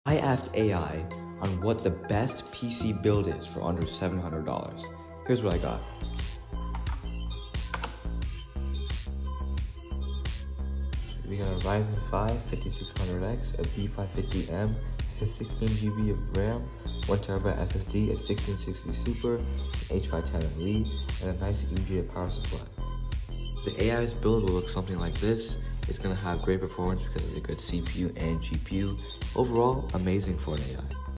I asked AI on what the best PC build is for under $700. Here's what I got. We got a Ryzen 5 5600X, a B550M, it says 16GB of RAM, 1TB SSD, a 1660 Super, an H510 Elite, and a nice EVGA power supply. The AI's build will look something like this. It's going to have great performance because of a good CPU and GPU. Overall, amazing for an AI.